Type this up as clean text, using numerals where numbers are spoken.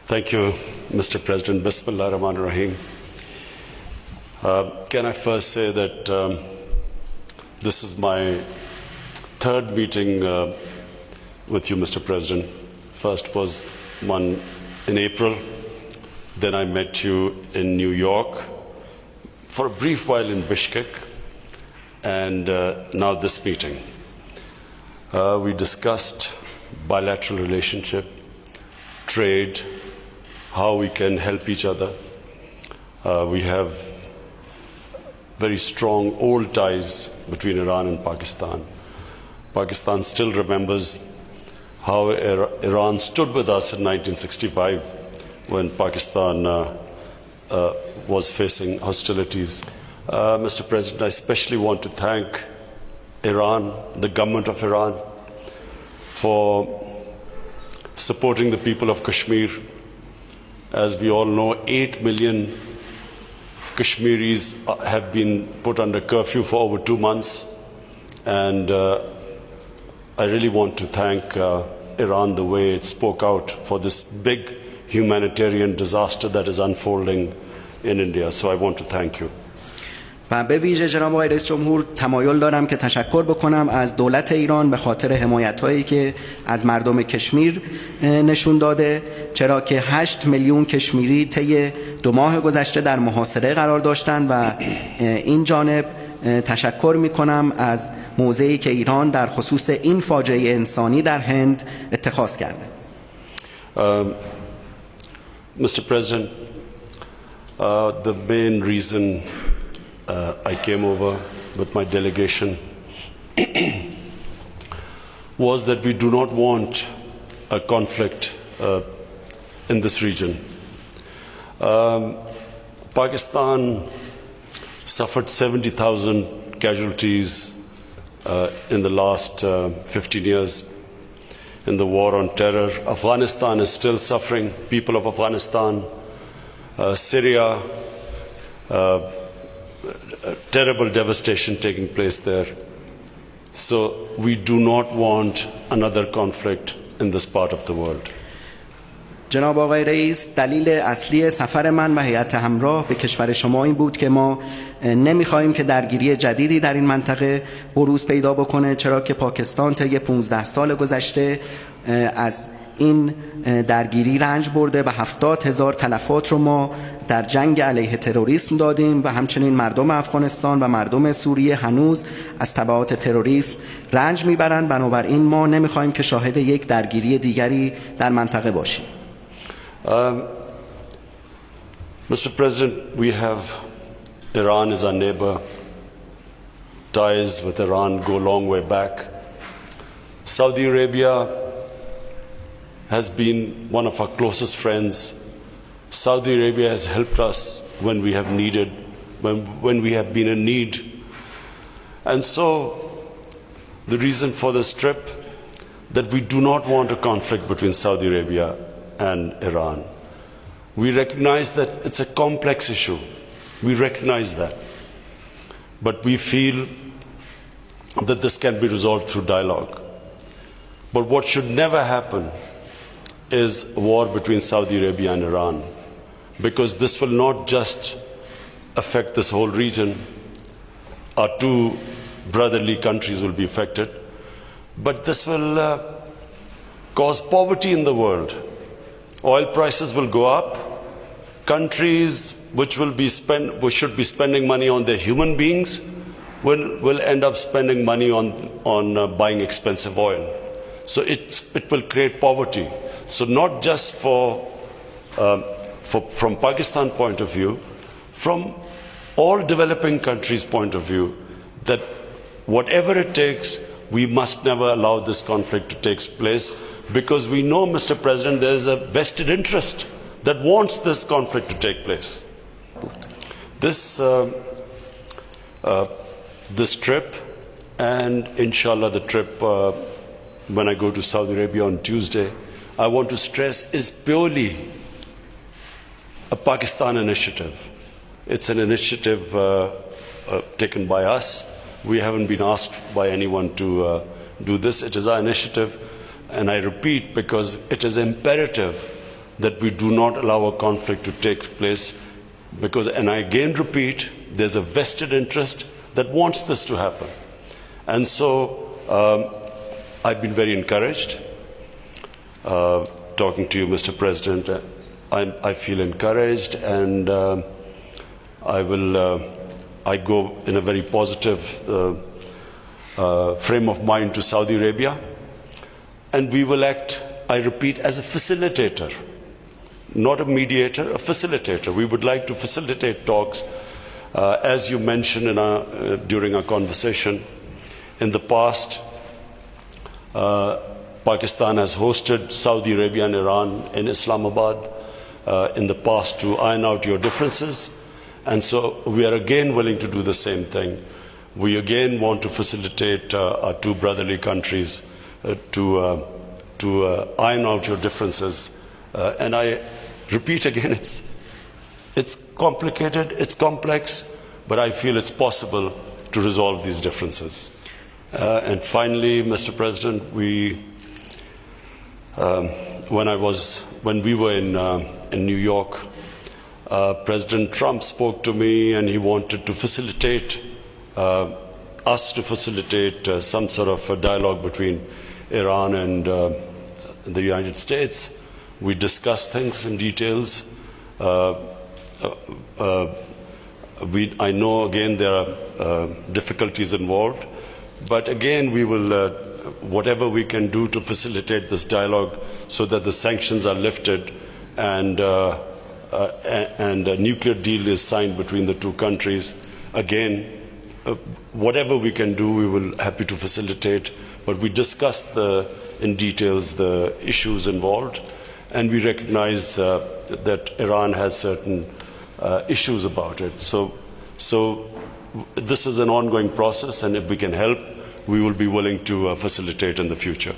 Thank you, Mr. President. Bismillah ar-Rahman ar-Rahim. Can I first say that this is my third meeting with you, Mr. President. First was one in April. Then I met you in New York for a brief while in Bishkek, and now this meeting. We discussed bilateral relationship, trade, how we can help each other. We have very strong old ties between Iran and Pakistan. Pakistan still remembers how Iran stood with us in 1965 when Pakistan was facing hostilities. Mr. President, I especially want to thank Iran, the government of Iran, for supporting the people of Kashmir. As we all know, 8 million Kashmiris have been put under curfew for over 2 months, and I really want to thank Iran the way it spoke out for this big humanitarian disaster that is unfolding in India. So I want to thank you. و به ویژه جناب آقای رئیس جمهور تمایل دارم که تشکر بکنم از دولت ایران به خاطر حمایت‌هایی که از مردم کشمیر نشون داده، چرا که 8 میلیون کشمیری طی 2 ماه گذشته در محاصره قرار داشتند و این جانب تشکر می‌کنم از موضعی که ایران در خصوص این فاجعه انسانی در هند اتخاذ کرده. Mr. President, the main reason I came over with my delegation was that we do not want a conflict in this region. Pakistan suffered 70,000 casualties in the last 15 years in the war on terror. Afghanistan is still suffering, people of Afghanistan, Syria, terrible devastation taking place there. So we do not want another conflict in this part of the world. جناب آقای رئیس، دلیل اصلی سفر من و هیئت همراه به کشور شما این بود که ما نمیخواهیم که درگیری جدیدی در این منطقه بروز پیدا بکنه، چرا که پاکستان طی 15 سال گذشته از این درگیری رنج برده و 70,000 تلفات رو ما در جنگ علیه تروریسم دادیم و همچنین مردم افغانستان و مردم سوریه هنوز از تبعات تروریسم رنج میبرند. بنابراین ما نمیخواهیم که شاهد یک درگیری دیگری در منطقه باشیم. Mr. President, we have Iran as our neighbor. Ties with Iran go a long way back. Saudi Arabia has been one of our closest friends. Saudi Arabia has helped us when we have needed, when we have been in need. And so the reason for this trip, that we do not want a conflict between Saudi Arabia and Iran. We recognize that it's a complex issue. We recognize that. But we feel that this can be resolved through dialogue. But what should never happen is a war between Saudi Arabia and Iran, because this will not just affect this whole region. Our 2 brotherly countries will be affected, but this will cause poverty in the world. Oil prices will go up. Countries which should be spending money on their human beings will end up spending money on buying expensive oil. So it will create poverty. So not just from Pakistan point of view, from all developing countries' point of view, that whatever it takes, we must never allow this conflict to take place, because we know, Mr. President, there is a vested interest that wants this conflict to take place. This trip, and inshallah the trip when I go to Saudi Arabia on Tuesday, I want to stress, is purely a Pakistan initiative. It's an initiative taken by us. We haven't been asked by anyone to do this. It is our initiative, and I repeat, because it is imperative that we do not allow a conflict to take place, because, and I again repeat, there's a vested interest that wants this to happen. And so I've been very encouraged talking to you, Mr. President. I feel encouraged, and I go in a very positive frame of mind to Saudi Arabia, and we will act, I repeat, as a facilitator, not a mediator, a facilitator. We would like to facilitate talks. As you mentioned during our conversation, in the past, Pakistan has hosted Saudi Arabia and Iran in Islamabad in the past to iron out your differences. And so we are again willing to do the same thing. We again want to facilitate our two brotherly countries to iron out your differences. And I repeat again, it's complicated, it's complex, but I feel it's possible to resolve these differences. And finally, Mr. President, when we were in New York, President Trump spoke to me, and he wanted to facilitate us to facilitate some sort of a dialogue between Iran and the United States. We discussed things in details. I know again there are difficulties involved, but again we will whatever we can do to facilitate this dialogue so that the sanctions are lifted and a nuclear deal is signed between the two countries. Again, whatever we can do, we will happy to facilitate. But we discussed in details the issues involved, and we recognize that Iran has certain issues about it. So this is an ongoing process, and if we can help, we will be willing to facilitate in the future.